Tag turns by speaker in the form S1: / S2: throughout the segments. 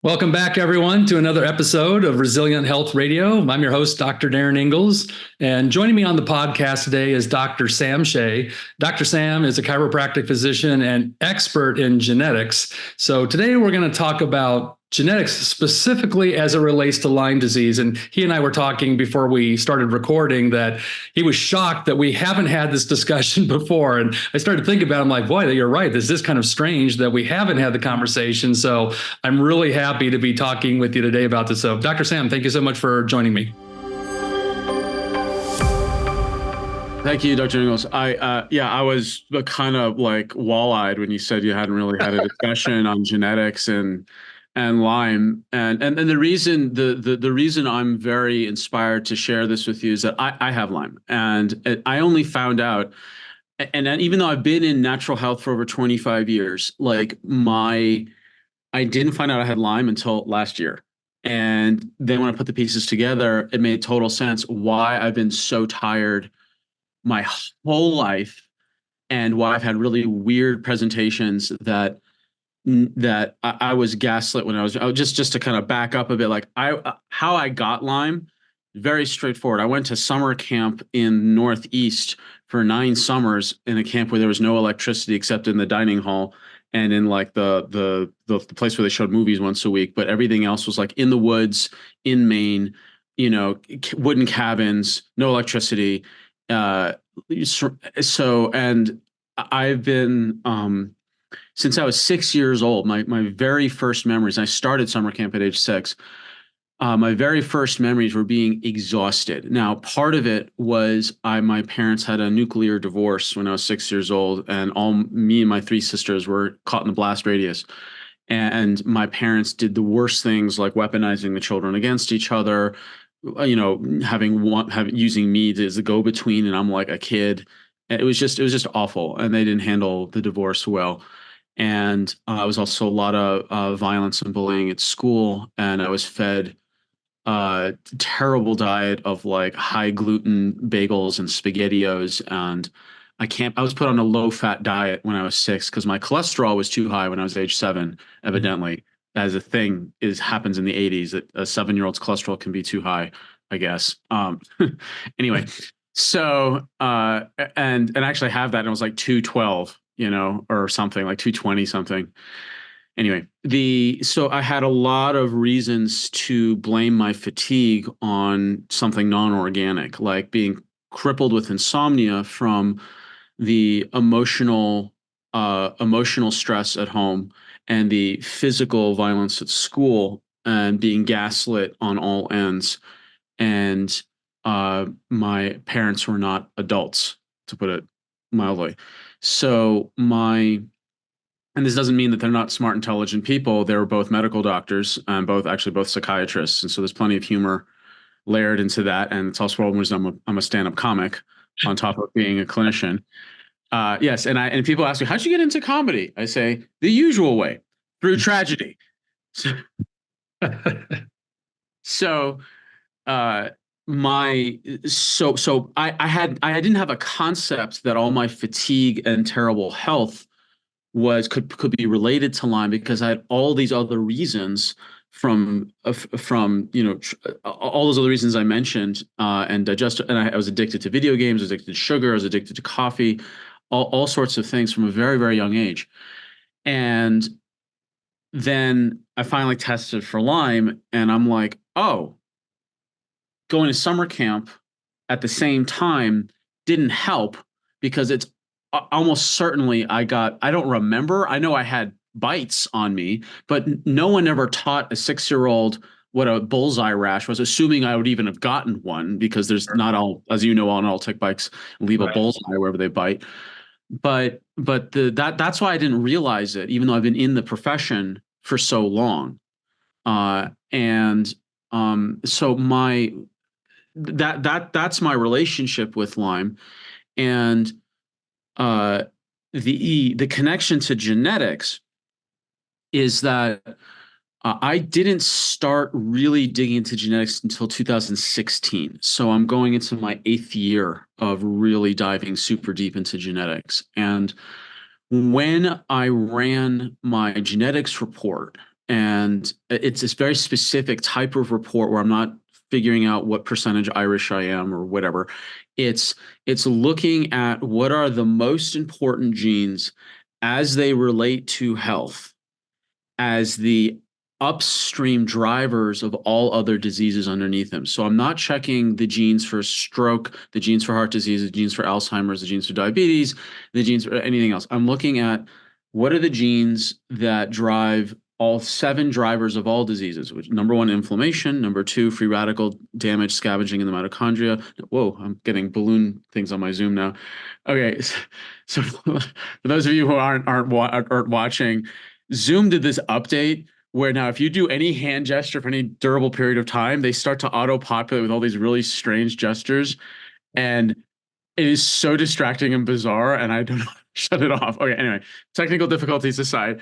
S1: Welcome back, everyone, to another episode of Resilient Health Radio. I'm your host, Dr. Darin Ingels, and joining me on the podcast today is Dr. Sam Shay. Dr. Sam is a chiropractic physician and expert in genetics. So today we're going to talk about genetics specifically as it relates to Lyme disease. And he and I were talking before we started recording that he was shocked that we haven't had this discussion before. And I started thinking about it. I'm like, boy, you're right. This is kind of strange that we haven't had the conversation. So I'm really happy to be talking with you today about this. So Dr. Sam, thank you so much for joining me.
S2: Thank you, Dr. Ingels. I was kind of like wall-eyed when you said you hadn't really had a discussion on genetics and Lyme, and the reason I'm very inspired to share this with you is that I have Lyme, and I only found out, and even though I've been in natural health for over 25 years, I didn't find out I had Lyme until last year, and then when I put the pieces together, it made total sense why I've been so tired my whole life, and why I've had really weird presentations that I was gaslit when I was just to kind of back up a bit. How I got Lyme, very straightforward. I went to summer camp in Northeast for 9 summers in a camp where there was no electricity except in the dining hall and in like the place where they showed movies once a week, but everything else was like in the woods in Maine, wooden cabins, no electricity. And I've been since I was 6 years old, my very first memories, and I started summer camp at age 6, my very first memories were being exhausted. Now, part of it was my parents had a nuclear divorce when I was 6 years old, and me and my 3 sisters were caught in the blast radius. And my parents did the worst things, like weaponizing the children against each other, using me as a go-between, and I'm like a kid. It was just awful, and they didn't handle the divorce well. And it was also a lot of violence and bullying at school. And I was fed a terrible diet of like high gluten bagels and SpaghettiOs. And I was put on a low fat diet when I was 6 because my cholesterol was too high when I was age 7, evidently, as a thing happens in the 80s, that a 7-year-old's cholesterol can be too high, I guess. Anyway, so and actually have that, and it was like 212. Or something like 220 something. Anyway, so I had a lot of reasons to blame my fatigue on something non-organic, like being crippled with insomnia from the emotional stress at home and the physical violence at school and being gaslit on all ends. And my parents were not adults, to put it mildly. So and this doesn't mean that they're not smart, intelligent people. They were both medical doctors and both psychiatrists. And so there's plenty of humor layered into that. And it's also one reason I'm a stand-up comic on top of being a clinician. Yes. And people ask me, how'd you get into comedy? I say the usual way, through tragedy. So, I didn't have a concept that all my fatigue and terrible health could be related to Lyme, because I had all these other reasons from all those other reasons I mentioned, and I was addicted to video games, I was addicted to sugar, I was addicted to coffee, all sorts of things from a very, very young age. And then I finally tested for Lyme, and I'm like, oh, going to summer camp at the same time didn't help, because it's almost certainly I don't remember. I know I had bites on me, but no one ever taught a 6-year-old what a bullseye rash was, assuming I would even have gotten one, because there's not all, as you know, all tick bites leave a bullseye wherever they bite. But that's why I didn't realize it, even though I've been in the profession for so long. So that's my relationship with Lyme. And the connection to genetics is that I didn't start really digging into genetics until 2016. So I'm going into my 8th year of really diving super deep into genetics. And when I ran my genetics report and it's this very specific type of report where I'm not figuring out what percentage Irish I am or whatever. It's looking at what are the most important genes as they relate to health as the upstream drivers of all other diseases underneath them. So I'm not checking the genes for stroke, the genes for heart disease, the genes for Alzheimer's, the genes for diabetes, the genes for anything else. I'm looking at what are the genes that drive all 7 drivers of all diseases, which number 1, inflammation, number 2, free radical damage, scavenging in the mitochondria. Whoa, I'm getting balloon things on my Zoom now. Okay, so for those of you who aren't watching, Zoom did this update where now if you do any hand gesture for any durable period of time, they start to auto-populate with all these really strange gestures. And it is so distracting and bizarre, and I don't know how to shut it off. Okay, anyway, technical difficulties aside.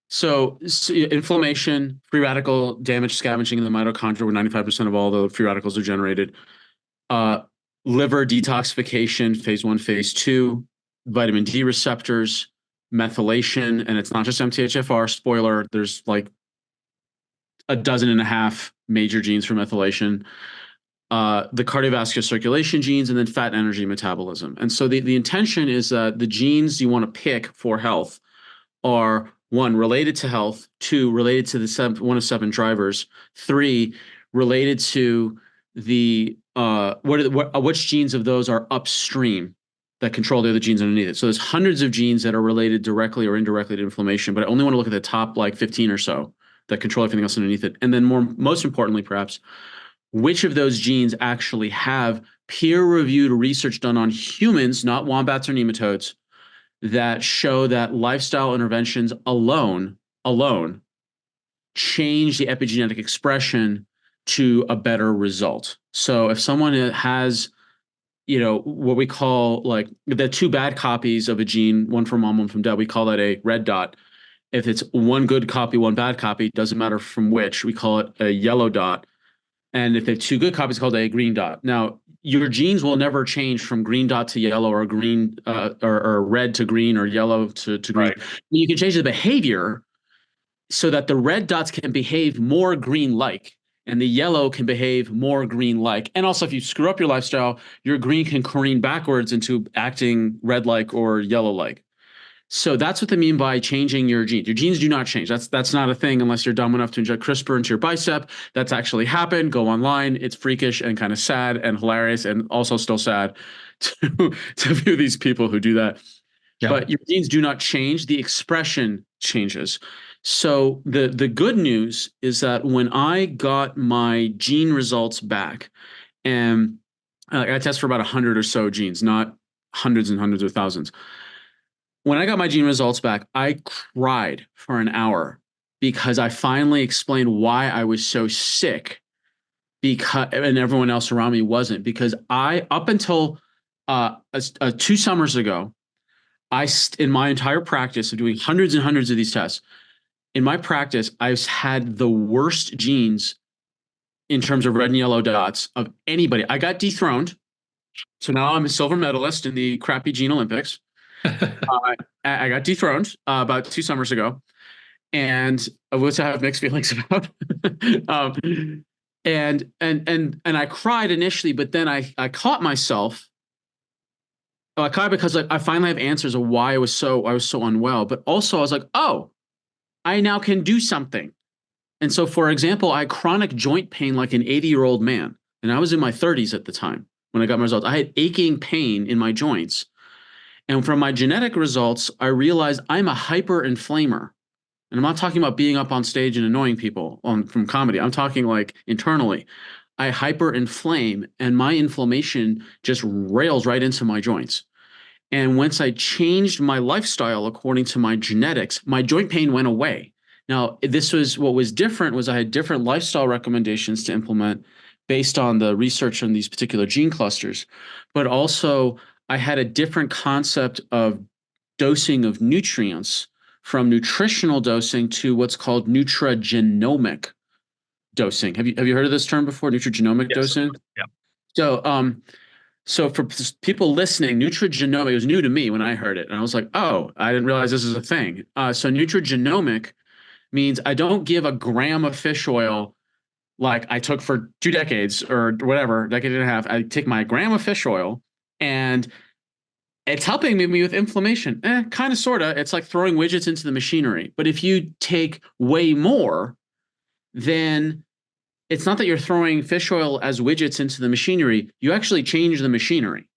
S2: So inflammation, free radical damage, scavenging in the mitochondria, where 95% of all the free radicals are generated. Liver detoxification, phase 1, phase 2, vitamin D receptors, methylation, and it's not just MTHFR. Spoiler, there's like a dozen and a half major genes for methylation. The cardiovascular circulation genes, and then fat energy metabolism. And so the intention is that the genes you want to pick for health are 1, related to health, 2, related to the 1 of 7 drivers, 3, related to the which genes of those are upstream that control the other genes underneath it. So there's hundreds of genes that are related directly or indirectly to inflammation, but I only want to look at the top like 15 or so that control everything else underneath it. And then most importantly, perhaps, which of those genes actually have peer-reviewed research done on humans, not wombats or nematodes, that show that lifestyle interventions alone change the epigenetic expression to a better result. So if someone has, what we call like the 2 bad copies of a gene, one from mom, one from dad, we call that a red dot. If it's 1 good copy, 1 bad copy, doesn't matter from which, we call it a yellow dot. And if they have 2 good copies, it's called a green dot. Now, your genes will never change from green dot to yellow or green or red to green or yellow to green. Right. You can change the behavior so that the red dots can behave more green-like and the yellow can behave more green-like. And also, if you screw up your lifestyle, your green can careen backwards into acting red-like or yellow-like. So that's what they mean by changing your genes. Your genes do not change. That's not a thing unless you're dumb enough to inject CRISPR into your bicep. That's actually happened. Go online. It's freakish and kind of sad and hilarious, and also still sad to view these people who do that. Yeah. But your genes do not change. The expression changes. So the good news is that when I got my gene results back, and I test for about 100 or so genes, not hundreds and hundreds or thousands. When I got my gene results back, I cried for an hour because I finally explained why I was so sick, and everyone else around me wasn't. Because up until 2 summers ago, in my entire practice of doing hundreds and hundreds of these tests, in my practice, I've had the worst genes in terms of red and yellow dots of anybody. I got dethroned. So now I'm a silver medalist in the crappy Gene Olympics. I got dethroned about 2 summers ago, and which I have mixed feelings about. And I cried initially, but then I caught myself. I cried because I finally have answers of why I was so unwell. But also I was like, oh, I now can do something. And so, for example, I had chronic joint pain like an 80-year-old man, and I was in my 30s at the time when I got my results. I had aching pain in my joints. And from my genetic results, I realized I'm a hyper-inflamer. And I'm not talking about being up on stage and annoying people from comedy. I'm talking like internally. I hyper-inflame, and my inflammation just rails right into my joints. And once I changed my lifestyle according to my genetics, my joint pain went away. Now, what was different was I had different lifestyle recommendations to implement based on the research on these particular gene clusters, but also I had a different concept of dosing of nutrients, from nutritional dosing to what's called nutrigenomic dosing. Have you heard of this term before? Nutrigenomic dosing? Yeah. So for people listening, nutrigenomic, it was new to me when I heard it. And I was like, oh, I didn't realize this is a thing. So nutrigenomic means I don't give a gram of fish oil like I took for 2 decades or whatever, decade and a half. I take my gram of fish oil and it's helping me with inflammation. Kind of, sort of. It's like throwing widgets into the machinery. But if you take way more, then it's not that you're throwing fish oil as widgets into the machinery. You actually change the machinery.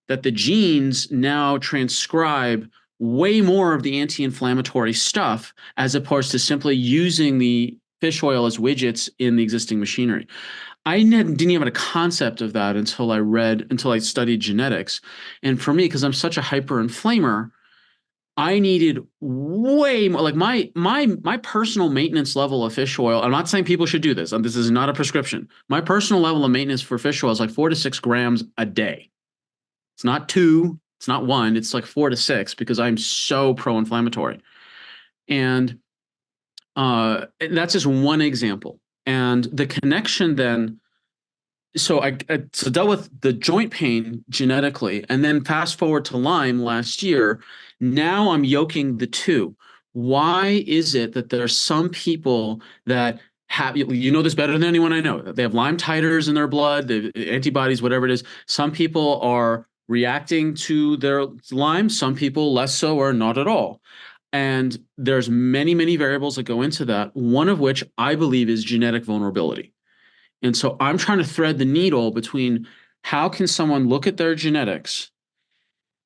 S2: That the genes now transcribe way more of the anti-inflammatory stuff as opposed to simply using the fish oil as widgets in the existing machinery. I didn't even have a concept of that until I studied genetics. And for me, because I'm such a hyper-inflamer, I needed way more. Like my personal maintenance level of fish oil. I'm not saying people should do this. And this is not a prescription. My personal level of maintenance for fish oil is like 4 to 6 grams a day. It's not 2. It's not 1. It's like 4 to 6 because I'm so pro-inflammatory. And that's just one example. And the connection then, so I dealt with the joint pain genetically, and then fast forward to Lyme last year. Now I'm yoking the two. Why is it that there are some people that have, you know this better than anyone I know, they have Lyme titers in their blood, they have antibodies, whatever it is. Some people are reacting to their Lyme, some people less so or not at all. And there's many, many variables that go into that, one of which I believe is genetic vulnerability. And so I'm trying to thread the needle between how can someone look at their genetics,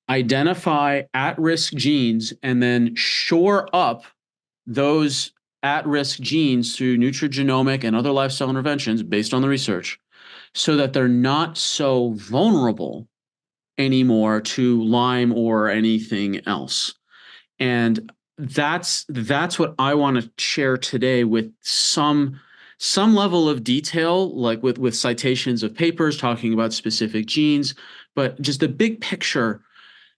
S2: identify at-risk genes, and then shore up those at-risk genes through nutrigenomic and other lifestyle interventions based on the research so that they're not so vulnerable anymore to Lyme or anything else. And that's what I want to share today with some level of detail, like with citations of papers talking about specific genes, but just the big picture.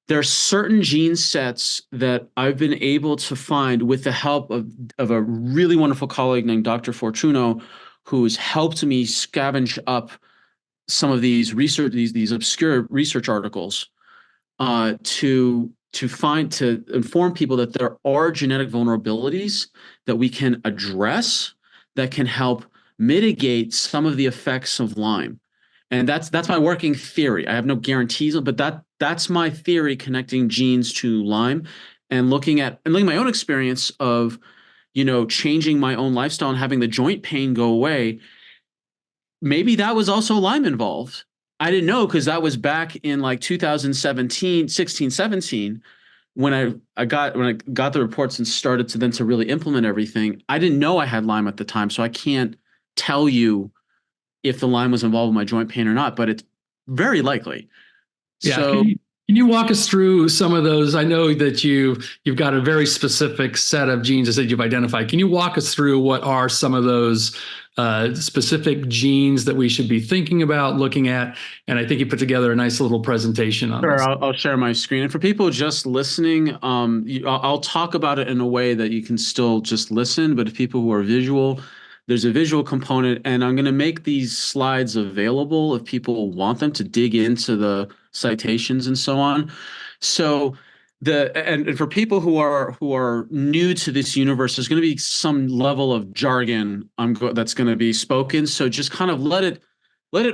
S2: There are certain gene sets that I've been able to find with the help of a really wonderful colleague named Dr. Fortuno, who's helped me scavenge up some of these these obscure research articles to inform people that there are genetic vulnerabilities that we can address that can help mitigate some of the effects of Lyme. And that's my working theory. I have no guarantees, but that's my theory, connecting genes to Lyme and looking at my own experience of, changing my own lifestyle and having the joint pain go away. Maybe that was also Lyme involved. I didn't know, because that was back in like 2017, 16, 17, when I got the reports and started to really implement everything. I didn't know I had Lyme at the time, so I can't tell you if the Lyme was involved with my joint pain or not, but it's very likely.
S1: Yeah.
S2: So
S1: Can you walk us through some of those? I know that you've got a very specific set of genes that you've identified. Can you walk us through what are some of those specific genes that we should be thinking about looking at? And I think you put together a nice little presentation on
S2: sure,
S1: this.
S2: I'll share my screen. And for people just listening, I'll talk about it in a way that you can still just listen. But if people who are visual, there's a visual component, and I'm going to make these slides available if people want them to dig into the citations and so on. So and for people who are new to this universe, there's going to be some level of jargon that's going to be spoken. So just kind of let it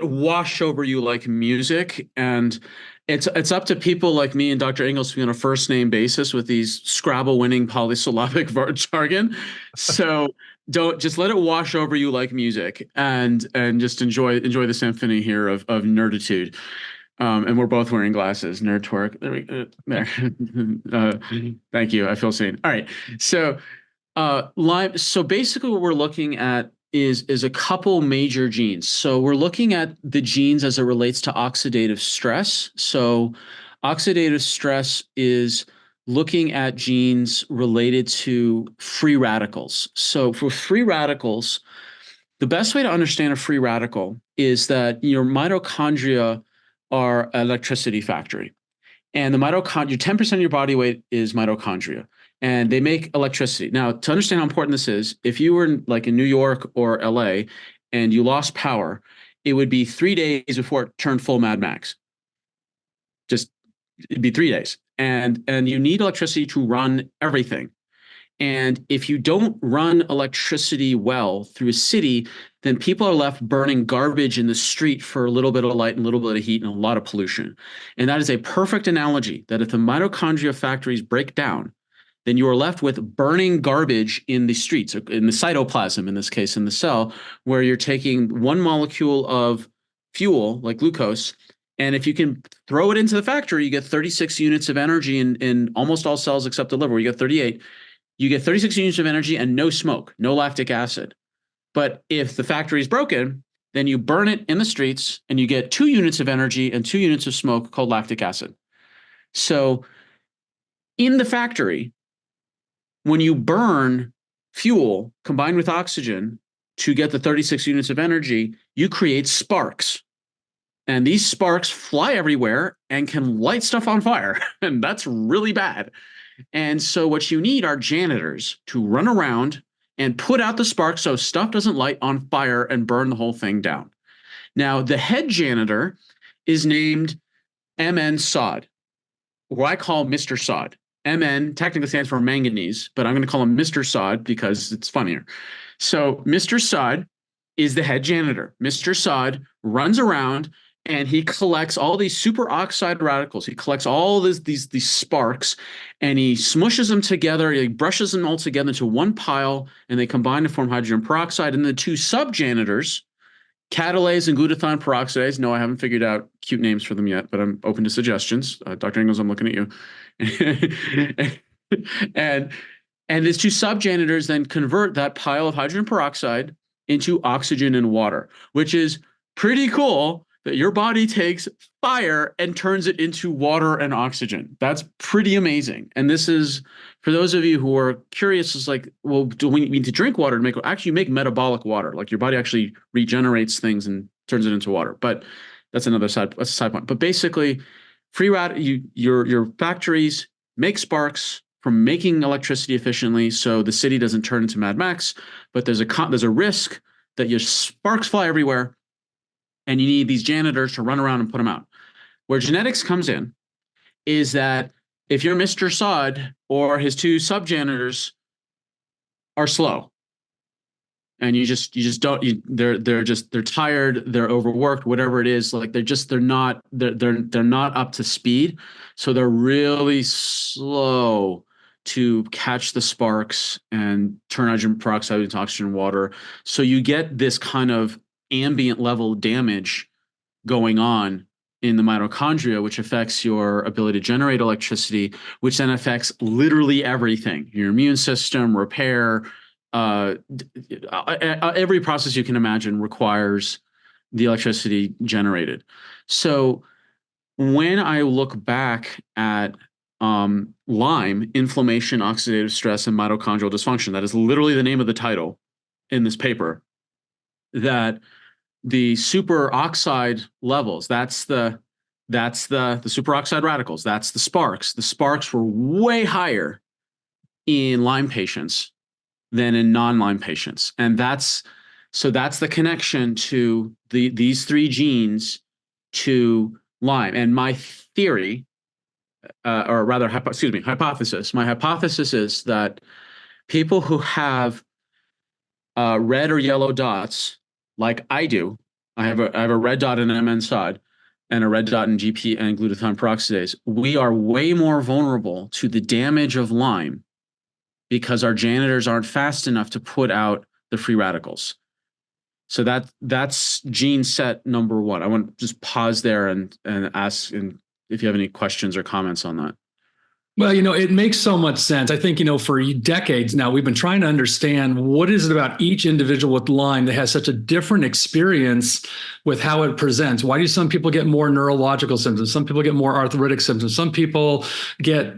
S2: wash over you like music. And it's up to people like me and Dr. Ingels to be on a first name basis with these Scrabble winning polysyllabic jargon. So don't, just let it wash over you like music, and just enjoy the symphony here of nerditude. And we're both wearing glasses. Nerd twerk. There we go. There. Thank you. I feel seen. All right. So Lyme. So basically, what we're looking at is a couple major genes. So we're looking at the genes as it relates to oxidative stress. So oxidative stress is looking at genes related to free radicals. So for free radicals, the best way to understand a free radical is that your mitochondria are an electricity factory. And the mitochondria, 10% of your body weight is mitochondria, and they make electricity. Now, to understand how important this is, if you were in New York or LA and you lost power, it would be 3 days before it turned full Mad Max. It'd be 3 days. And you need electricity to run everything. And if you don't run electricity well through a city, then people are left burning garbage in the street for a little bit of light and a little bit of heat and a lot of pollution. And that is a perfect analogy that if the mitochondria factories break down, then you are left with burning garbage in the streets, in the cytoplasm, in this case, in the cell, where you're taking one molecule of fuel, like glucose, and if you can throw it into the factory, you get 36 units of energy in almost all cells except the liver, where you get 38. You get 36 units of energy and no smoke, no lactic acid. But if the factory is broken, then you burn it in the streets and you get 2 units of energy and 2 units of smoke called lactic acid. So in the factory, when you burn fuel combined with oxygen to get the 36 units of energy, you create sparks. And these sparks fly everywhere and can light stuff on fire. And that's really bad. And so what you need are janitors to run around and put out the sparks so stuff doesn't light on fire and burn the whole thing down. Now, the head janitor is named MN Sod, who I call Mr. Sod. MN technically stands for manganese, but I'm going to call him Mr. Sod because it's funnier. So Mr. Sod is the head janitor. Mr. Sod runs around and he collects all these superoxide radicals. He collects all these sparks and he smushes them together. He brushes them all together into one pile and they combine to form hydrogen peroxide. And the 2 sub-janitors, catalase and glutathione peroxidase. No, I haven't figured out cute names for them yet, but I'm open to suggestions. Dr. Ingels, I'm looking at you. and these 2 sub-janitors then convert that pile of hydrogen peroxide into oxygen and water, which is pretty cool. That your body takes fire and turns it into water and oxygen. That's pretty amazing. And this is, for those of you who are curious, is like, well, do we need to drink water to make, actually you make metabolic water. Like your body actually regenerates things and turns it into water. But that's a side point. But basically, your factories make sparks from making electricity efficiently so the city doesn't turn into Mad Max, but there's a risk that your sparks fly everywhere. And you need these janitors to run around and put them out. Where genetics comes in is that if your Mr. Sod or his 2 sub-janitors are slow, and you just don't, they're tired, they're overworked, whatever it is, like they're not up to speed, so they're really slow to catch the sparks and turn hydrogen peroxide into oxygen and water. So you get this kind of ambient level damage going on in the mitochondria, which affects your ability to generate electricity, which then affects literally everything, your immune system, repair, every process you can imagine requires the electricity generated. So when I look back at Lyme, inflammation, oxidative stress, and mitochondrial dysfunction, that is literally the name of the title in this paper, that the superoxide levels, that's the superoxide radicals, that's the sparks. The sparks were way higher in Lyme patients than in non-Lyme patients. And that's the connection to these 3 genes to Lyme. And my theory, or rather, hypothesis, my hypothesis is that people who have red or yellow dots, like I do, I have a red dot in MN Sod and a red dot in GP and glutathione peroxidase. We are way more vulnerable to the damage of Lyme because our janitors aren't fast enough to put out the free radicals. So that's gene set number 1. I want to just pause there and ask if you have any questions or comments on that.
S1: Well, it makes so much sense. I think, for decades now, we've been trying to understand what is it about each individual with Lyme that has such a different experience with how it presents. Why do some people get more neurological symptoms? Some people get more arthritic symptoms. Some people get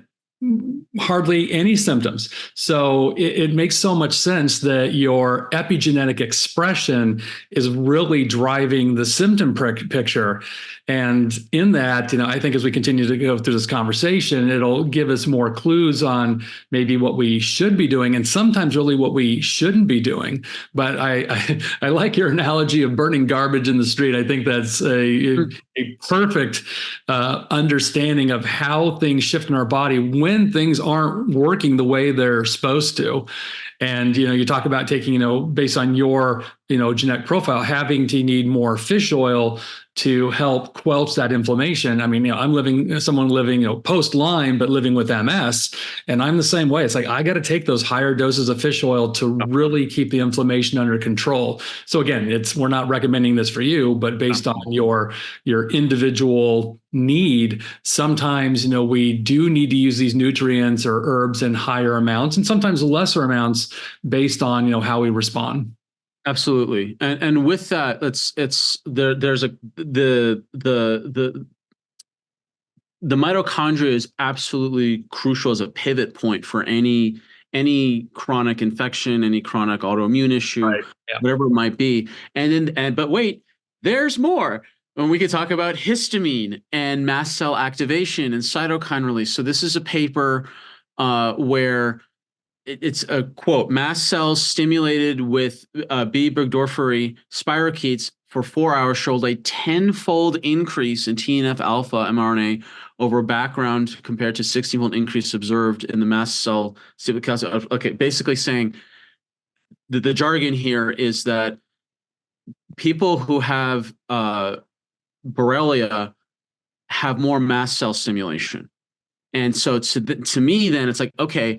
S1: hardly any symptoms. So it makes so much sense that your epigenetic expression is really driving the symptom picture. And in that, I think as we continue to go through this conversation, it'll give us more clues on maybe what we should be doing and sometimes really what we shouldn't be doing. But I like your analogy of burning garbage in the street. I think that's a a perfect understanding of how things shift in our body when things aren't working the way they're supposed to. And, you talk about taking, based on your, genetic profile, having to need more fish oil to help quelch that inflammation. I mean, someone living, post Lyme, but living with MS. And I'm the same way. It's like, I got to take those higher doses of fish oil to really keep the inflammation under control. So again, we're not recommending this for you, but based on your individual need, sometimes, we do need to use these nutrients or herbs in higher amounts and sometimes lesser amounts based on, how we respond.
S2: Absolutely. And with that, there's the mitochondria is absolutely crucial as a pivot point for any chronic infection, any chronic autoimmune issue, right. Yeah. Whatever it might be. But wait, there's more. When we could talk about histamine and mast cell activation and cytokine release. So this is a paper where it's a quote: mast cells stimulated with B. burgdorferi spirochetes for 4 hours showed a 10-fold increase in TNF-alpha mRNA over background compared to 16-fold increase observed in the mast cell. Okay, basically saying the jargon here is that people who have Borrelia have more mast cell stimulation. And so to me, then it's like, okay,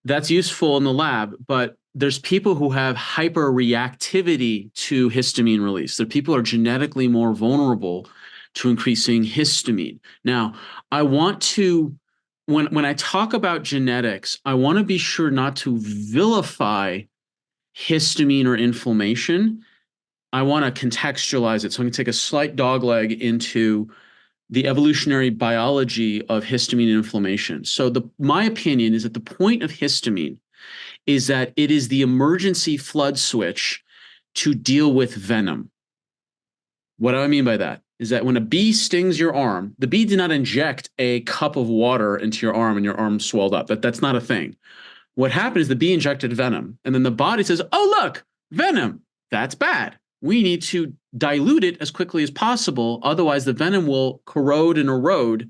S2: that's useful in the lab, but there's people who have hyperreactivity to histamine release. There are people who are genetically more vulnerable to increasing histamine. Now, I want to, when I talk about genetics, I want to be sure not to vilify histamine or inflammation. I want to contextualize it. So I'm going to take a slight dogleg into the evolutionary biology of histamine and inflammation. So my opinion is that the point of histamine is that it is the emergency flood switch to deal with venom. What do I mean by that? Is that when a bee stings your arm, the bee did not inject a cup of water into your arm and your arm swelled up. That's not a thing. What happened is the bee injected venom, and then the body says, oh, look, venom, that's bad. We need to dilute it as quickly as possible. Otherwise, the venom will corrode and erode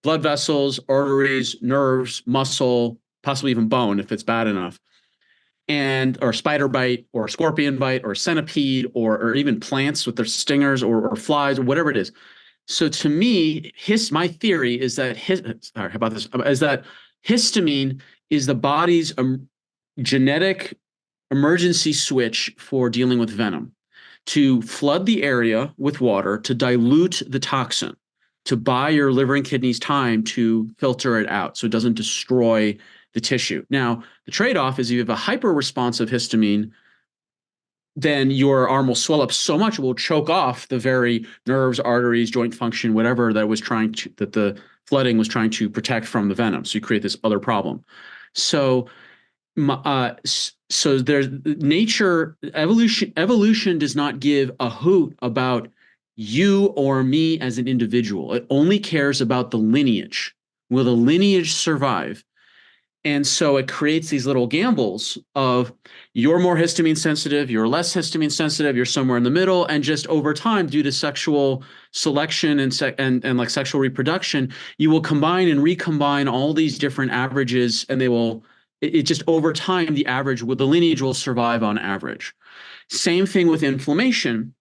S2: blood vessels, arteries, nerves, muscle, possibly even bone if it's bad enough. Or spider bite, or scorpion bite, or centipede, or even plants with their stingers, or flies, or whatever it is. So to me, my theory is that histamine is the body's genetic emergency switch for dealing with venom, to flood the area with water, to dilute the toxin, to buy your liver and kidneys time to filter it out so it doesn't destroy the tissue. Now, the trade-off is if you have a hyper-responsive histamine, then your arm will swell up so much it will choke off the very nerves, arteries, joint function, whatever that the flooding was trying to protect from the venom. So you create this other problem. So there's evolution does not give a hoot about you or me as an individual. It only cares about the lineage. Will the lineage survive? And so it creates these little gambles of you're more histamine sensitive, you're less histamine sensitive, you're somewhere in the middle, and just over time, due to sexual selection and like sexual reproduction, you will combine and recombine all these different averages, and it just over time, the lineage will survive on average. Same thing with inflammation.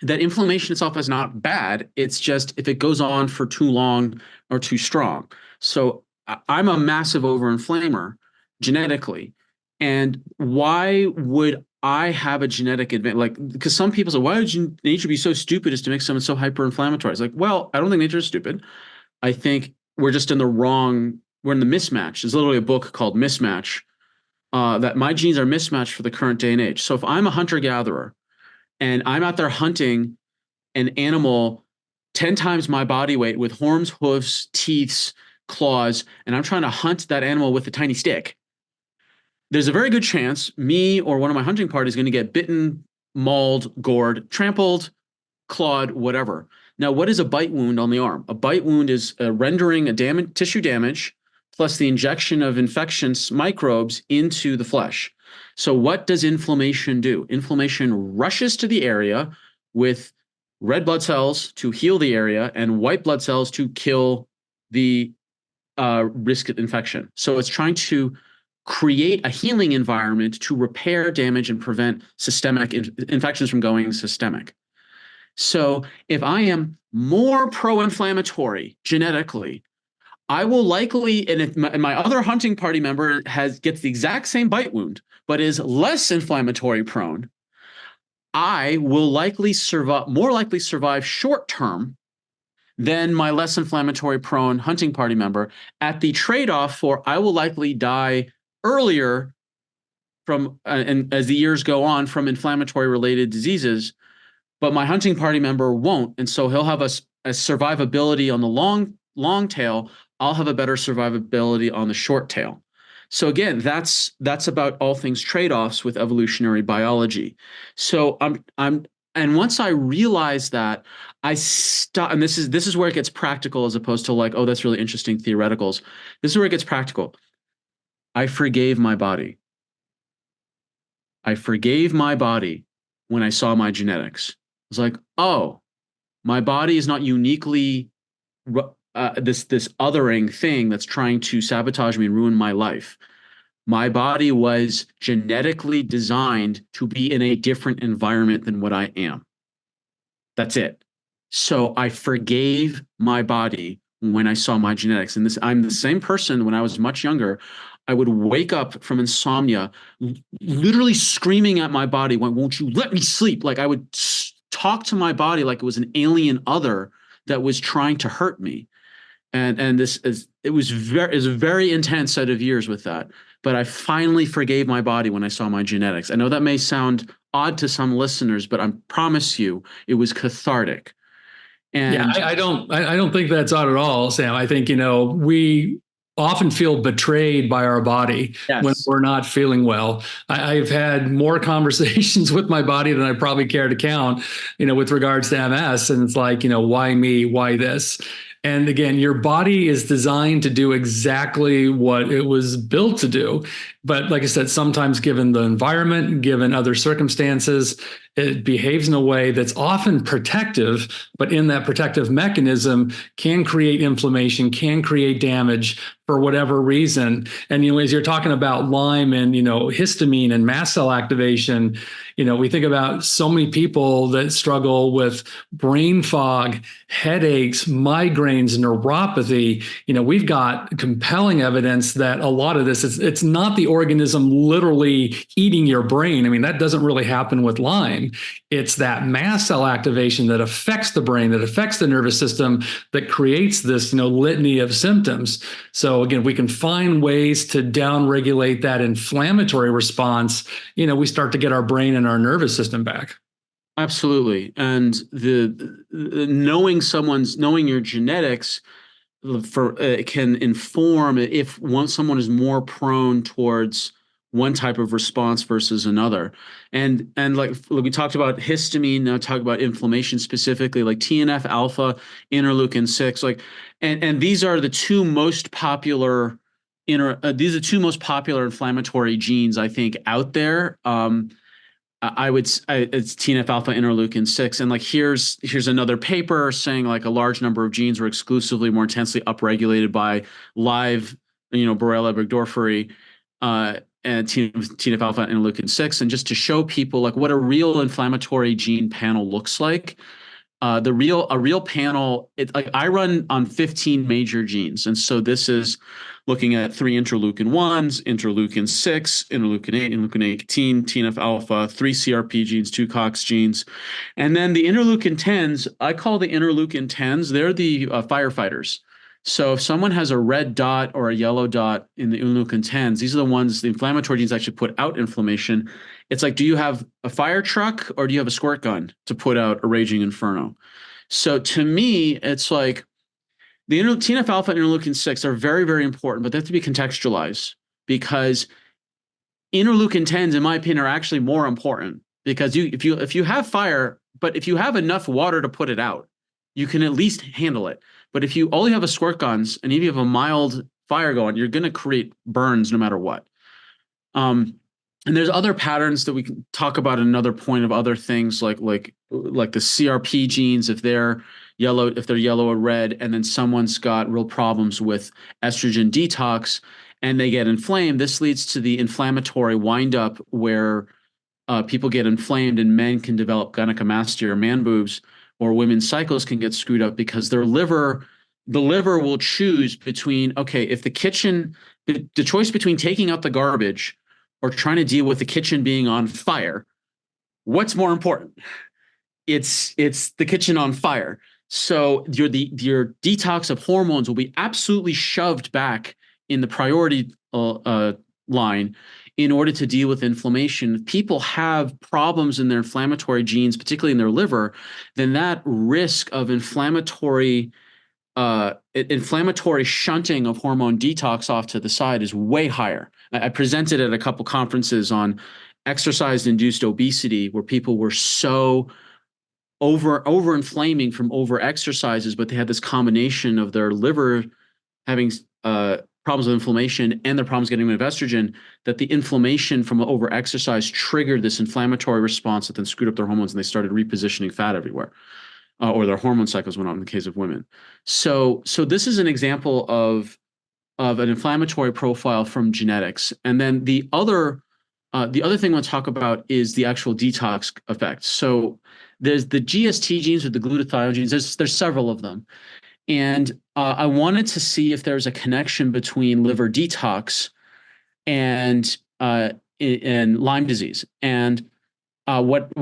S2: That inflammation itself is not bad. It's just if it goes on for too long or too strong. So I'm a massive overinflamer genetically. And why would I have a genetic advantage? Like, because some people say, why would nature be so stupid as to make someone so hyperinflammatory? It's like, well, I don't think nature is stupid. I think we're just we're in the mismatch. There's literally a book called Mismatch, that my genes are mismatched for the current day and age. So if I'm a hunter-gatherer and I'm out there hunting an animal 10 times my body weight with horns, hoofs, teeth, claws, and I'm trying to hunt that animal with a tiny stick, there's a very good chance me or one of my hunting party is going to get bitten, mauled, gored, trampled, clawed, whatever. Now, what is a bite wound on the arm? A bite wound is rendering tissue damage plus the injection of infections, microbes into the flesh. So what does inflammation do? Inflammation rushes to the area with red blood cells to heal the area and white blood cells to kill the risk of infection. So it's trying to create a healing environment to repair damage and prevent systemic infections from going systemic. So if I am more pro-inflammatory genetically, I will likely, and if my other hunting party member gets the exact same bite wound, but is less inflammatory prone, I will more likely survive short term than my less inflammatory prone hunting party member, at the trade-off for I will likely die earlier from and as the years go on from inflammatory related diseases, but my hunting party member won't, and so he'll have a survivability on the long tail. I'll have a better survivability on the short tail. So again, that's about all things trade-offs with evolutionary biology. So and once I realized that, I stopped. And this is where it gets practical, as opposed to like, oh, that's really interesting theoreticals. This is where it gets practical. I forgave my body. I forgave my body when I saw my genetics. I was like, oh, my body is not uniquely this othering thing that's trying to sabotage me and ruin my life. My body was genetically designed to be in a different environment than what I am. That's it. So I forgave my body when I saw my genetics. And I'm the same person when I was much younger. I would wake up from insomnia, literally screaming at my body, won't you let me sleep? Like I would talk to my body like it was an alien other that was trying to hurt me. And it was a very intense set of years with that. But I finally forgave my body when I saw my genetics. I know that may sound odd to some listeners, but I promise you it was cathartic. And
S1: I don't think that's odd at all, Sam. I think, we often feel betrayed by our body when
S2: yes,
S1: we're not feeling well. I've had more conversations with my body than I probably care to count, with regards to MS. And it's like, why me? Why this? And again, your body is designed to do exactly what it was built to do. But like I said, sometimes given the environment, given other circumstances, it behaves in a way that's often protective, but in that protective mechanism can create inflammation, can create damage for whatever reason. And, as you're talking about Lyme and, histamine and mast cell activation, we think about so many people that struggle with brain fog, headaches, migraines, neuropathy. We've got compelling evidence that a lot of this it's not the organism literally eating your brain. I mean, that doesn't really happen with Lyme. It's that mast cell activation that affects the brain, that affects the nervous system, that creates this, litany of symptoms. So again, we can find ways to downregulate that inflammatory response. We start to get our brain and our nervous system back.
S2: absolutely. And the knowing your genetics can inform if someone is more prone towards one type of response versus another. And like we talked about histamine, now talk about inflammation specifically, like TNF alpha, interleukin 6, and these are the two most popular inflammatory genes I think out there. It's TNF alpha, interleukin 6, and like here's another paper saying like a large number of genes were exclusively more intensely upregulated by live, Borrelia burgdorferi, and TNF alpha and interleukin 6, and just to show people like what a real inflammatory gene panel looks like. A real panel, like I run on 15 major genes, and so this is looking at 3 interleukin 1s, interleukin 6, interleukin 8, interleukin 18, TNF alpha, 3 CRP genes, 2 COX genes, and then the interleukin 10s. I call the interleukin 10s. They're the firefighters. So if someone has a red dot or a yellow dot in the interleukin 10s, these are the ones, the inflammatory genes actually put out inflammation. It's like, do you have a fire truck or do you have a squirt gun to put out a raging inferno? So to me, it's like the TNF alpha and interleukin 6 are very, very important, but they have to be contextualized, because interleukin 10s, in my opinion, are actually more important, because if you have fire, but if you have enough water to put it out, you can at least handle it. But if you only have a squirt guns and if you have a mild fire going, you're going to create burns no matter what. And there's other patterns that we can talk about. Another point of other things like the CRP genes, if they're yellow or red, and then someone's got real problems with estrogen detox and they get inflamed, this leads to the inflammatory windup where people get inflamed, and men can develop gynecomastia or man boobs, or women's cycles can get screwed up because the liver will choose between, okay, if the choice between taking out the garbage or trying to deal with the kitchen being on fire, what's more important? It's the kitchen on fire. So your detox of hormones will be absolutely shoved back in the priority line in order to deal with inflammation. If people have problems in their inflammatory genes, particularly in their liver, then that risk of inflammatory shunting of hormone detox off to the side is way higher. I presented at a couple conferences on exercise-induced obesity, where people were so over inflaming from over exercises, but they had this combination of their liver having problems with inflammation and their problems getting rid of estrogen, that the inflammation from over exercise triggered this inflammatory response that then screwed up their hormones, and they started repositioning fat everywhere. Or their hormone cycles went on in the case of women. So this is an example of an inflammatory profile from genetics. And then the other thing I want to talk about is the actual detox effect. So there's the GST genes or the glutathione genes. There's several of them. And I wanted to see if there's a connection between liver detox and Lyme disease. And what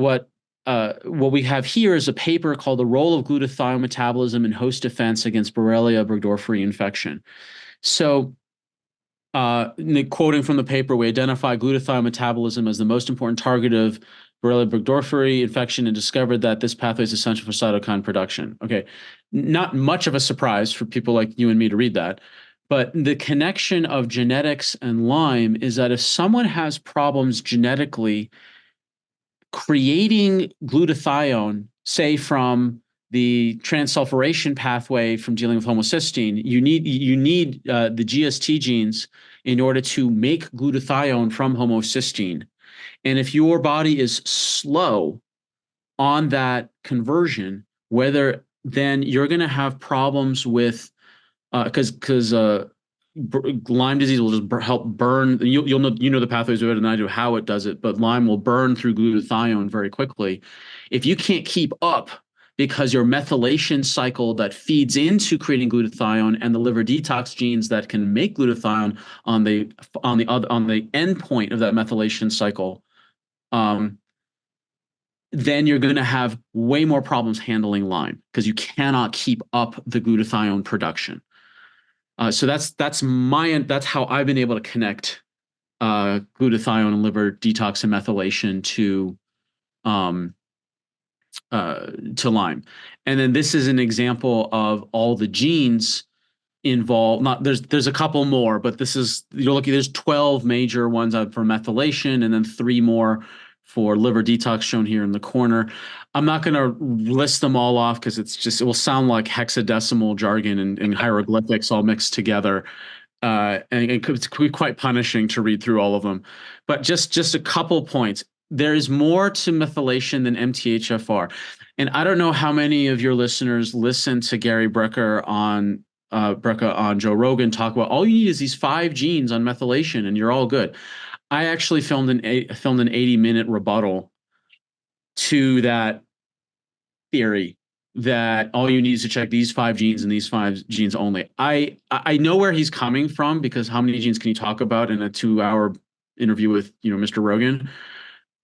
S2: we have here is a paper called "The Role of Glutathione Metabolism in Host Defense Against Borrelia burgdorferi Infection." So, quoting from the paper, we identify glutathione metabolism as the most important target of Borrelia burgdorferi infection and discovered that this pathway is essential for cytokine production. Okay, not much of a surprise for people like you and me to read that. But the connection of genetics and Lyme is that if someone has problems genetically, creating glutathione, say from the transsulfuration pathway from dealing with homocysteine, you need the GST genes in order to make glutathione from homocysteine. And if your body is slow on that conversion, then you're going to have problems with because Lyme disease will just help burn. You'll know the pathways better than I do how it does it, but Lyme will burn through glutathione very quickly. If you can't keep up because your methylation cycle that feeds into creating glutathione and the liver detox genes that can make glutathione on the end point of that methylation cycle, then you're going to have way more problems handling Lyme because you cannot keep up the glutathione production. So that's how I've been able to connect glutathione and liver detox and methylation to Lyme. And then this is an example of all the genes involved. There's a couple more, but there's 12 major ones for methylation and then 3 more for liver detox shown here in the corner. I'm not going to list them all off because it will sound like hexadecimal jargon and hieroglyphics all mixed together. And it could be quite punishing to read through all of them. But just a couple points. There is more to methylation than MTHFR. And I don't know how many of your listeners listen to Gary Brecka on Joe Rogan talk about all you need is these 5 genes on methylation and you're all good. I actually filmed an 80-minute rebuttal to that theory that all you need is to check these 5 genes and these 5 genes only. I know where he's coming from because how many genes can you talk about in a 2-hour interview with Mr. Rogan?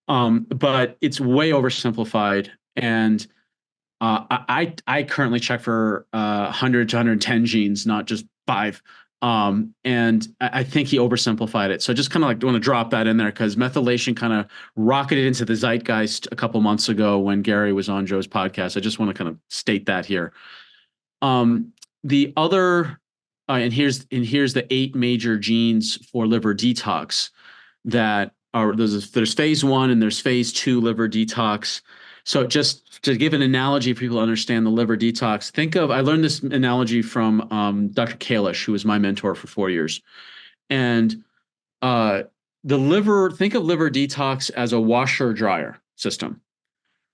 S2: But it's way oversimplified, and I currently check for 100 to 110 genes, not just 5. And I think he oversimplified it. So I just kind of want to drop that in there because methylation kind of rocketed into the zeitgeist a couple months ago when Gary was on Joe's podcast. I just want to kind of state that here. The other, and here's the 8 major genes for liver detox that are, there's phase 1 and there's phase 2 liver detox. So just to give an analogy for people to understand the liver detox, I learned this analogy from Dr. Kalish, who was my mentor for 4 years. And the liver, think of liver detox as a washer dryer system.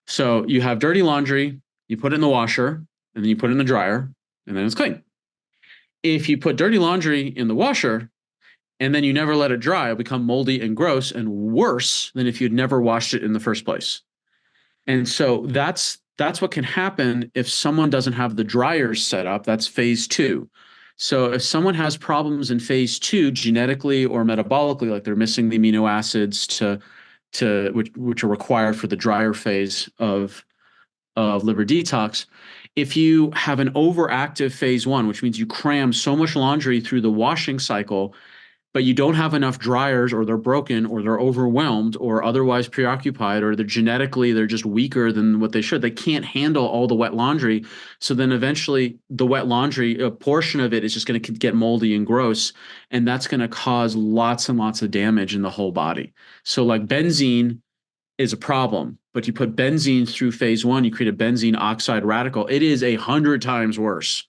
S2: So you have dirty laundry, you put it in the washer, and then you put it in the dryer, and then it's clean. If you put dirty laundry in the washer and then you never let it dry, it'll become moldy and gross and worse than if you'd never washed it in the first place. And so that's what can happen if someone doesn't have the dryers set up. That's phase two. So if someone has problems in phase two, genetically or metabolically, like they're missing the amino acids which are required for the dryer phase of liver detox, if you have an overactive phase one, which means you cram so much laundry through the washing cycle, but you don't have enough dryers, or they're broken, or they're overwhelmed, or otherwise preoccupied, or they're just weaker than what they should. They can't handle all the wet laundry. So then eventually the wet laundry, a portion of it is just going to get moldy and gross. And that's going to cause lots and lots of damage in the whole body. So like benzene is a problem, but you put benzene through phase one, you create a benzene oxide radical. It is 100 times worse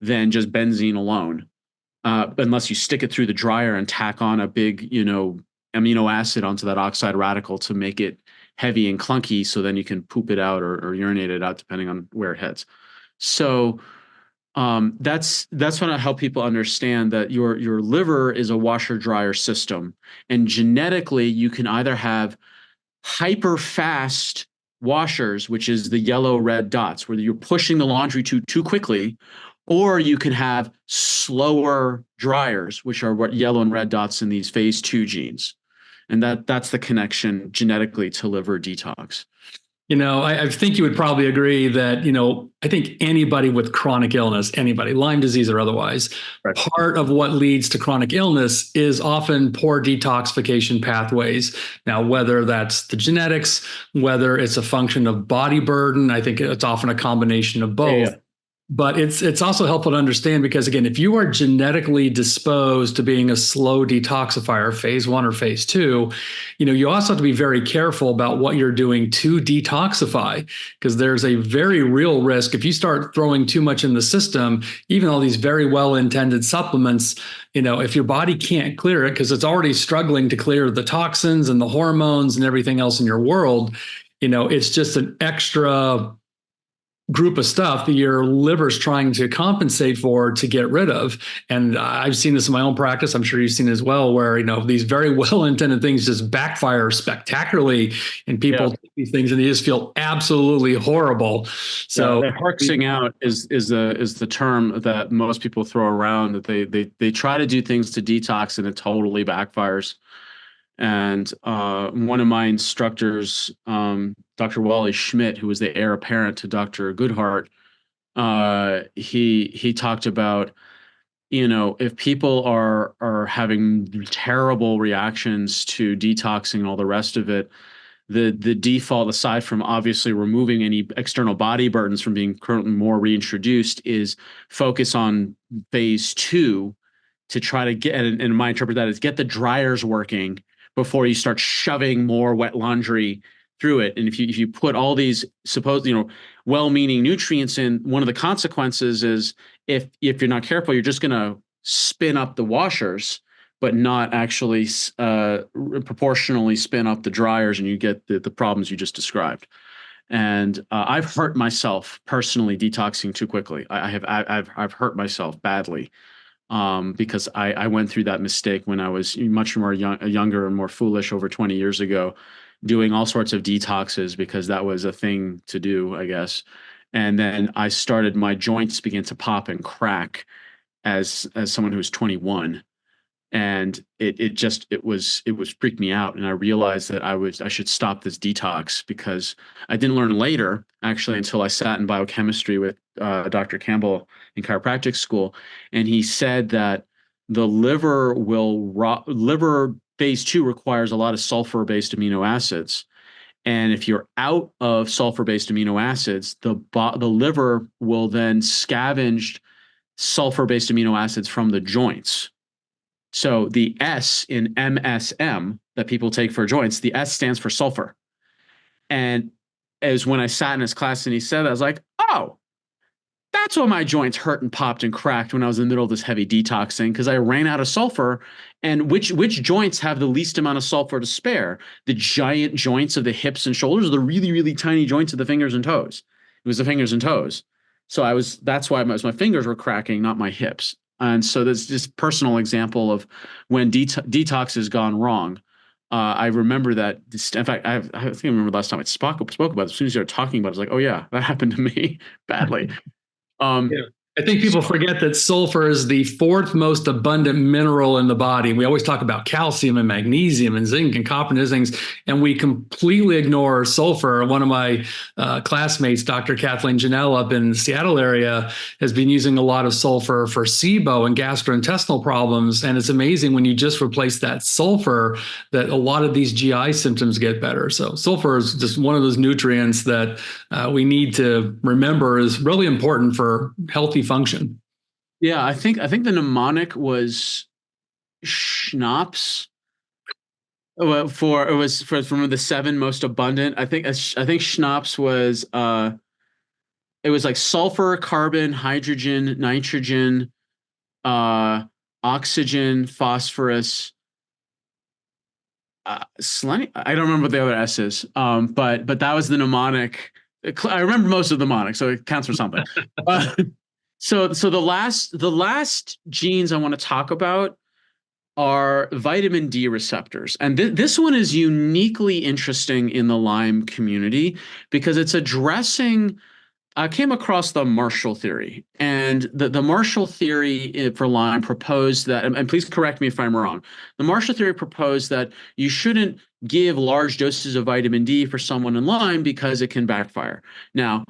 S2: than just benzene alone. Unless you stick it through the dryer and tack on a big, amino acid onto that oxide radical to make it heavy and clunky, so then you can poop it out or urinate it out, depending on where it heads. So that's what I help people understand, that your liver is a washer dryer system, and genetically you can either have hyper fast washers, which is the yellow red dots, where you're pushing the laundry too quickly, or you can have slower dryers, which are what yellow and red dots in these phase two genes. And that's the connection genetically to liver detox.
S1: I think you would probably agree that, I think anybody with chronic illness, anybody, Lyme disease or otherwise,
S2: Right.
S1: part of what leads to chronic illness is often poor detoxification pathways. Now, whether that's the genetics, whether it's a function of body burden, I think it's often a combination of both.
S2: Yeah.
S1: But it's also helpful to understand, because again, if you are genetically disposed to being a slow detoxifier, phase one or phase two, you also have to be very careful about what you're doing to detoxify, because there's a very real risk if you start throwing too much in the system, even all these very well-intended supplements, if your body can't clear it because it's already struggling to clear the toxins and the hormones and everything else in your world, it's just an extra group of stuff that your liver's trying to compensate for to get rid of. And I've seen this in my own practice. I'm sure you've seen it as well, where, these very well-intended things just backfire spectacularly, and people take these things and they just feel absolutely horrible. So
S2: that harxing out is the term that most people throw around, that they try to do things to detox and it totally backfires. And one of my instructors, Dr. Wally Schmidt, who was the heir apparent to Dr. Goodhart, he talked about, if people are having terrible reactions to detoxing and all the rest of it, the default, aside from obviously removing any external body burdens from being currently more reintroduced, is focus on phase two to try to get, and my interpret that is, get the dryers working before you start shoving more wet laundry through it. And if you put all these supposed, well-meaning nutrients in, one of the consequences is, if you're not careful, you're just going to spin up the washers, but not actually proportionally spin up the dryers, and you get the problems you just described. And I've hurt myself personally detoxing too quickly. I've hurt myself badly. Because I went through that mistake when I was much more younger and more foolish over 20 years ago, doing all sorts of detoxes because that was a thing to do, I guess. And then my joints began to pop and crack as someone who was 21. And it was freaked me out. And I realized that I should stop this detox, because I didn't learn later, actually, until I sat in biochemistry with Dr. Campbell in chiropractic school. And he said that the liver phase two requires a lot of sulfur-based amino acids. And if you're out of sulfur-based amino acids, the liver will then scavenge sulfur-based amino acids from the joints. So the S in MSM that people take for joints, the S stands for sulfur. And as when I sat in his class and he said that, I was like, oh, That's why my joints hurt and popped and cracked when I was in the middle of this heavy detoxing, because I ran out of sulfur. And which joints have the least amount of sulfur to spare? The giant joints of the hips and shoulders, or the really, really tiny joints of the fingers and toes? It was the fingers and toes. So that's why my fingers were cracking, not my hips. And so there's this personal example of when detox has gone wrong. I remember that. In fact, I think I remember last time I spoke about it. As soon as you started talking about it, I was like, oh yeah, that happened to me badly.
S1: Yeah. I think people forget that sulfur is the fourth most abundant mineral in the body. We always talk about calcium and magnesium and zinc and copper and those things, and we completely ignore sulfur. One of my classmates, Dr. Kathleen Janelle up in the Seattle area, has been using a lot of sulfur for SIBO and gastrointestinal problems. And it's amazing when you just replace that sulfur that a lot of these GI symptoms get better. So sulfur is just one of those nutrients that we need to remember is really important for healthy function.
S2: Yeah, I think the mnemonic was schnapps. Well, from the seven most abundant. I think schnapps was it was like sulfur, carbon, hydrogen, nitrogen, oxygen, phosphorus. I don't remember what the other S is. But that was the mnemonic. I remember most of the mnemonic, so it counts for something. So the last genes I want to talk about are vitamin D receptors. And this one is uniquely interesting in the Lyme community because it's addressing. I came across the Marshall theory, and the Marshall theory for Lyme proposed that, and please correct me if I'm wrong, the Marshall theory proposed that you shouldn't give large doses of vitamin D for someone in Lyme because it can backfire. Now,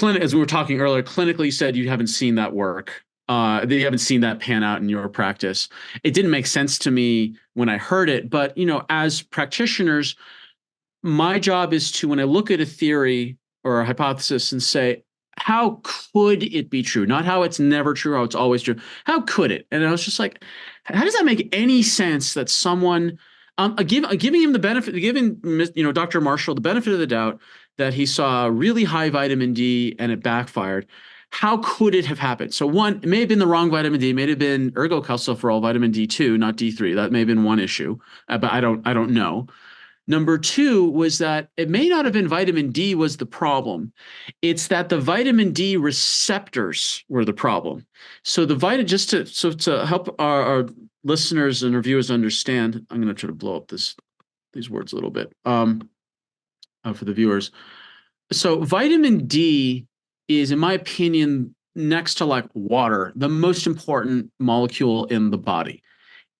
S2: as we were talking earlier, clinically, you said you haven't seen that work. That you haven't seen that pan out in your practice. It didn't make sense to me when I heard it, but as practitioners, my job is to, when I look at a theory or a hypothesis and say, how could it be true? Not how it's never true, how it's always true. How could it? And I was just like, how does that make any sense that someone, giving him the benefit, giving Dr. Marshall the benefit of the doubt that he saw really high vitamin D and it backfired. How could it have happened? So one, it may have been the wrong vitamin D. It may have been ergocalciferol, vitamin D2, not D3. That may have been one issue, but I don't know. Number two was that it may not have been vitamin D was the problem. It's that the vitamin D receptors were the problem. So to help our listeners and reviewers understand, I'm going to try to blow up these words a little bit for the viewers. So vitamin D is, in my opinion, next to like water, the most important molecule in the body.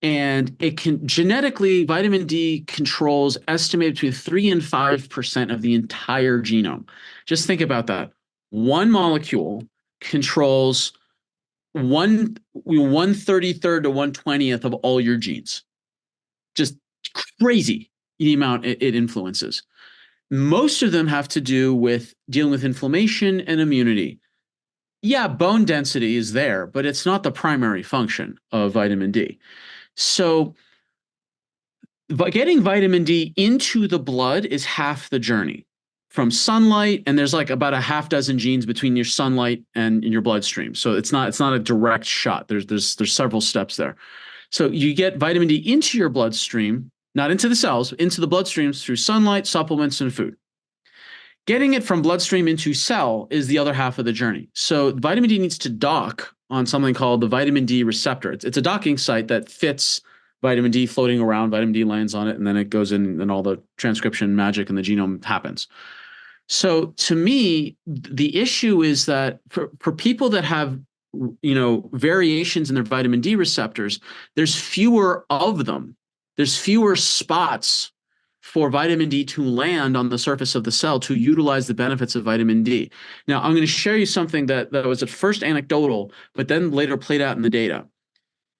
S2: And it can genetically, vitamin D controls estimated between 3 and 5% of the entire genome. Just think about that. One molecule controls 1/33 to 1/20th of all your genes. Just crazy the amount it influences. Most of them have to do with dealing with inflammation and immunity. Yeah, bone density is there, but it's not the primary function of vitamin D. So getting vitamin D into the blood is half the journey from sunlight. And there's like about a half dozen genes between your sunlight and your bloodstream. So it's not a direct shot. There's several steps there. So you get vitamin D into your bloodstream, not into the cells, into the bloodstreams through sunlight, supplements, and food. Getting it from bloodstream into cell is the other half of the journey. So vitamin D needs to dock on something called the vitamin D receptor. It's a docking site that fits vitamin D floating around. Vitamin D lands on it, and then it goes in, and all the transcription magic in the genome happens. So to me, the issue is that for people that have variations in their vitamin D receptors, there's fewer of them. There's fewer spots for vitamin D to land on the surface of the cell to utilize the benefits of vitamin D. Now, I'm going to share you something that was at first anecdotal, but then later played out in the data.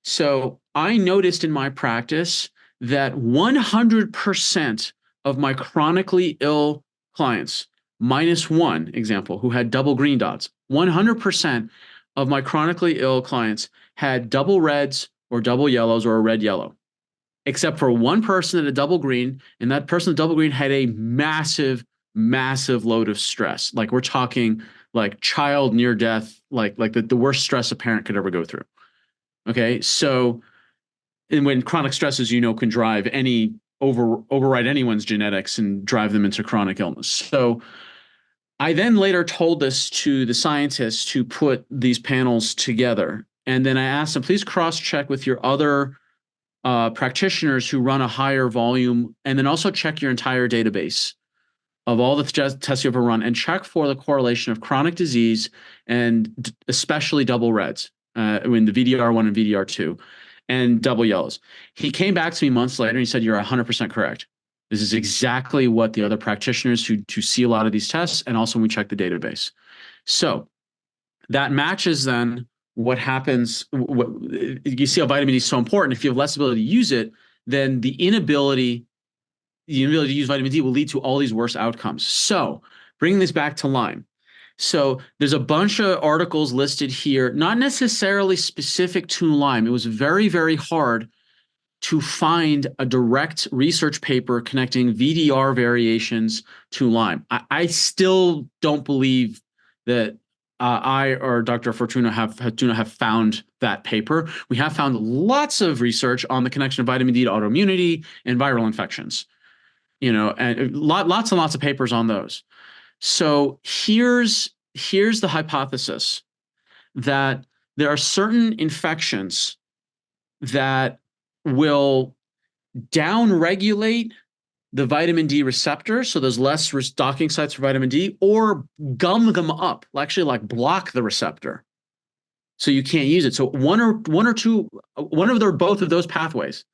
S2: So I noticed in my practice that 100% of my chronically ill clients, minus one example, who had double green dots, 100% of my chronically ill clients had double reds or double yellows or a red yellow, except for one person at a double green, and that person at double green had a massive, massive load of stress. Like we're talking like child near death, like the worst stress a parent could ever go through. Okay. So, and when chronic stress, as you know, can drive override anyone's genetics and drive them into chronic illness. So I then later told this to the scientists to put these panels together. And then I asked them, please cross-check with your other practitioners who run a higher volume, and then also check your entire database of all the tests you ever run and check for the correlation of chronic disease and especially double reds in the VDR1 and VDR2 and double yellows. He came back to me months later and he said, you're 100% correct. This is exactly what the other practitioners who see a lot of these tests, and also when we check the database. So that matches then what happens. You see how vitamin D is so important. If you have less ability to use it, then the inability to use vitamin D will lead to all these worse outcomes. So bringing this back to Lyme. So there's a bunch of articles listed here, not necessarily specific to Lyme. It was very, very hard to find a direct research paper connecting VDR variations to Lyme. I still don't believe that I or Dr. Fortuna have found that paper. We have found lots of research on the connection of vitamin D to autoimmunity and viral infections, and lots and lots of papers on those. So here's the hypothesis that there are certain infections that will downregulate the vitamin D receptors, so there's less docking sites for vitamin D, or gum them up, actually like block the receptor, so you can't use it. So one or both of those pathways.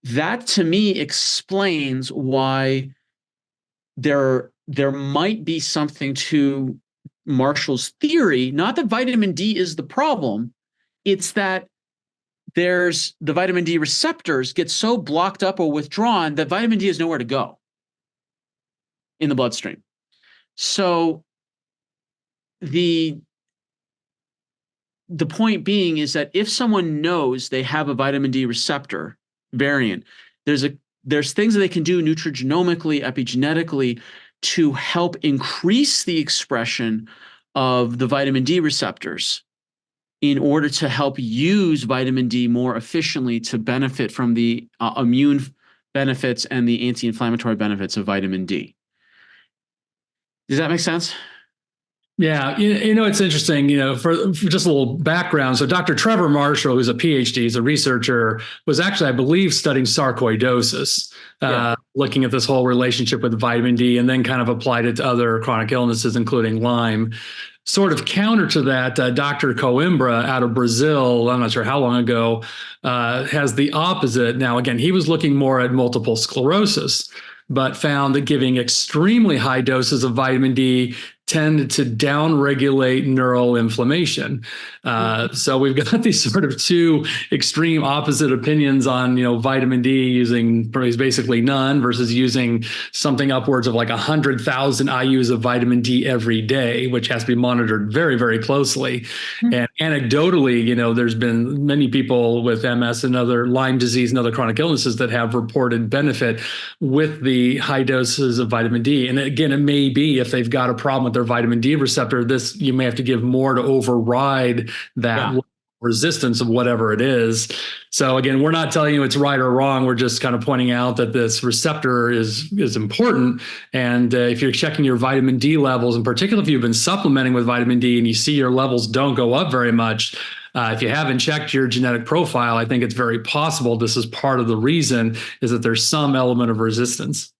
S2: That to me explains why there might be something to Marshall's theory. Not that vitamin D is the problem, it's that there's the vitamin D receptors get so blocked up or withdrawn that vitamin D has nowhere to go in the bloodstream. So the point being is that if someone knows they have a vitamin D receptor variant, there's things that they can do nutrigenomically, epigenetically to help increase the expression of the vitamin D receptors in order to help use vitamin D more efficiently to benefit from the immune benefits and the anti-inflammatory benefits of vitamin D. Does that make sense?
S1: Yeah, it's interesting, for just a little background. So Dr. Trevor Marshall, who's a PhD, he's a researcher, was actually, I believe, studying sarcoidosis, looking at this whole relationship with vitamin D, and then kind of applied it to other chronic illnesses, including Lyme. Sort of counter to that, Dr. Coimbra out of Brazil, I'm not sure how long ago, has the opposite. Now, again, he was looking more at multiple sclerosis, but found that giving extremely high doses of vitamin D tend to downregulate neural inflammation. So we've got these sort of two extreme opposite opinions on, vitamin D using basically none versus using something upwards of like 100,000 IUs of vitamin D every day, which has to be monitored very, very closely. Mm-hmm. And anecdotally, there's been many people with MS and other Lyme disease and other chronic illnesses that have reported benefit with the high doses of vitamin D. And again, it may be if they've got a problem with their vitamin D receptor, you may have to give more to override that resistance of whatever it is. So again, we're not telling you it's right or wrong. We're just kind of pointing out that this receptor is important. And if you're checking your vitamin D levels, in particular, if you've been supplementing with vitamin D and you see your levels don't go up very much, if you haven't checked your genetic profile, I think it's very possible this is part of the reason, is that there's some element of resistance.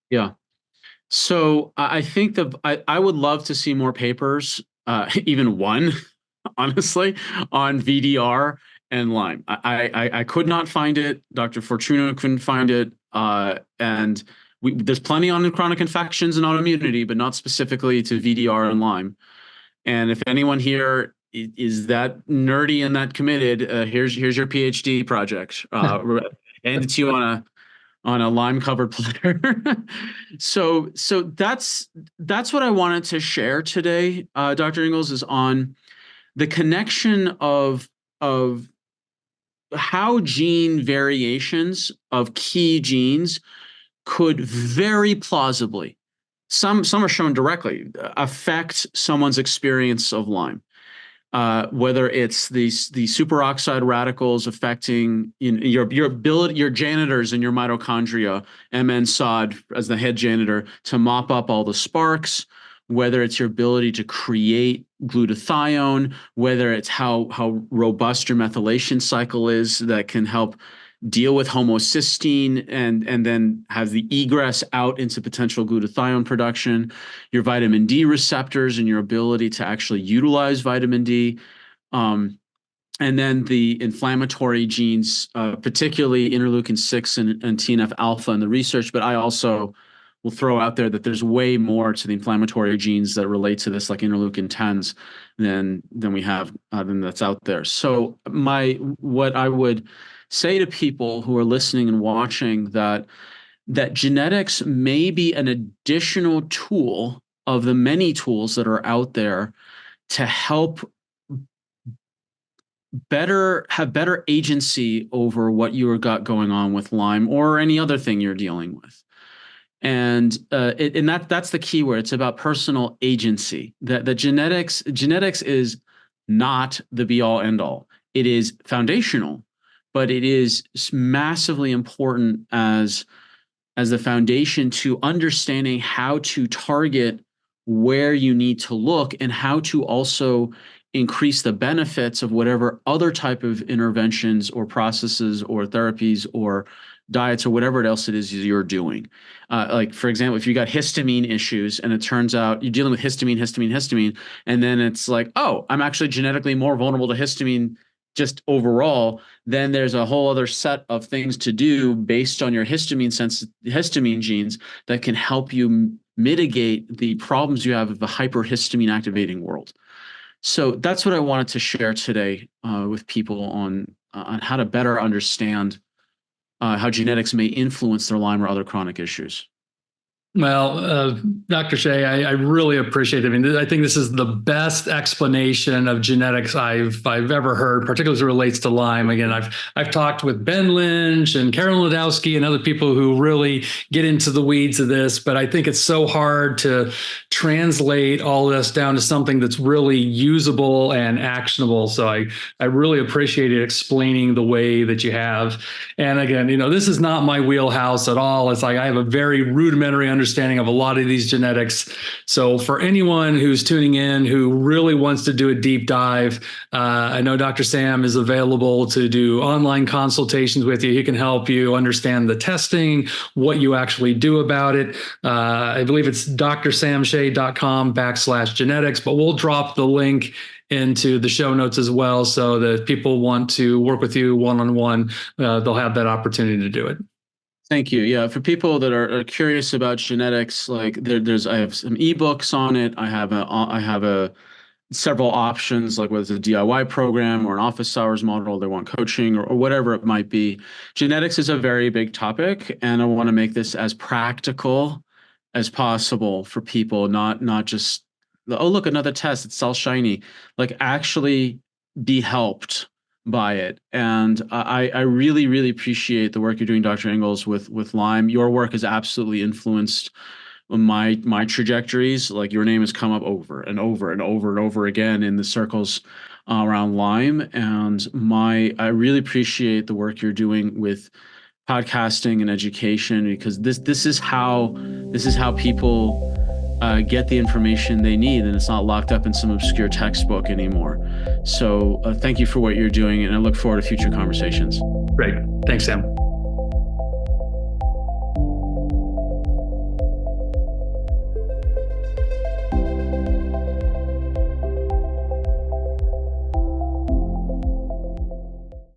S2: Yeah. So I think I would love to see more papers, even one, honestly, on VDR and Lyme. I could not find it. Dr. Fortuna couldn't find it. And there's plenty on chronic infections and autoimmunity, but not specifically to VDR and Lyme. And if anyone here is that nerdy and that committed, here's your PhD project. And it's you on a Lyme covered platter. So that's what I wanted to share today, Dr. Ingels, is on the connection of how gene variations of key genes could very plausibly Some are shown directly affect someone's experience of Lyme. Whether it's the superoxide radicals affecting your ability, your janitors in your mitochondria, MN-SOD as the head janitor to mop up all the sparks, whether it's your ability to create glutathione, whether it's how robust your methylation cycle is that can help deal with homocysteine and then have the egress out into potential glutathione production, your vitamin D receptors and your ability to actually utilize vitamin D, and then the inflammatory genes, particularly interleukin-6 and TNF alpha in the research. But I also will throw out there that there's way more to the inflammatory genes that relate to this, like interleukin-10s, than we have than that's out there. So what I would say to people who are listening and watching that genetics may be an additional tool of the many tools that are out there to help have better agency over what you got going on with Lyme or any other thing you're dealing with. And that's the key word. It's about personal agency. That the genetics is not the be all end all. It is foundational, but it is massively important as the foundation to understanding how to target where you need to look and how to also increase the benefits of whatever other type of interventions or processes or therapies or diets or whatever else it is you're doing. Like, for example, if you got histamine issues and it turns out you're dealing with histamine, and then it's like, oh, I'm actually genetically more vulnerable to histamine just overall, then there's a whole other set of things to do based on your histamine genes that can help you mitigate the problems you have of the hyperhistamine activating world. So that's what I wanted to share today with people on how to better understand how genetics may influence their Lyme or other chronic issues.
S1: Well, Dr. Shay, I really appreciate it. I mean, I think this is the best explanation of genetics I've ever heard, particularly as it relates to Lyme. Again, I've talked with Ben Lynch and Karen Ladowski and other people who really get into the weeds of this, but I think it's so hard to translate all this down to something that's really usable and actionable. So I really appreciate it explaining the way that you have. And again, this is not my wheelhouse at all. It's like I have a very rudimentary understanding of a lot of these genetics. So for anyone who's tuning in who really wants to do a deep dive, I know Dr. Sam is available to do online consultations with you. He can help you understand the testing, what you actually do about it. I believe it's drsamshay.com/genetics, but we'll drop the link into the show notes as well. So that if people want to work with you one-on-one, they'll have that opportunity to do it.
S2: Thank you. Yeah, for people that are curious about genetics, like I have some ebooks on it. I have several options, like whether it's a DIY program or an office hours model, they want coaching or whatever it might be. Genetics is a very big topic, and I want to make this as practical as possible for people, not just, oh, look, another test, it's all shiny. Like, actually be helped by it. And I really, really appreciate the work you're doing, Dr. Ingels, with Lyme. Your work has absolutely influenced my trajectories. Like, your name has come up over and over and over and over again in the circles around Lyme. And I really appreciate the work you're doing with podcasting and education, because this is how people get the information they need, and it's not locked up in some obscure textbook anymore. So thank you for what you're doing, and I look forward to future conversations.
S1: Great. Thanks, Sam.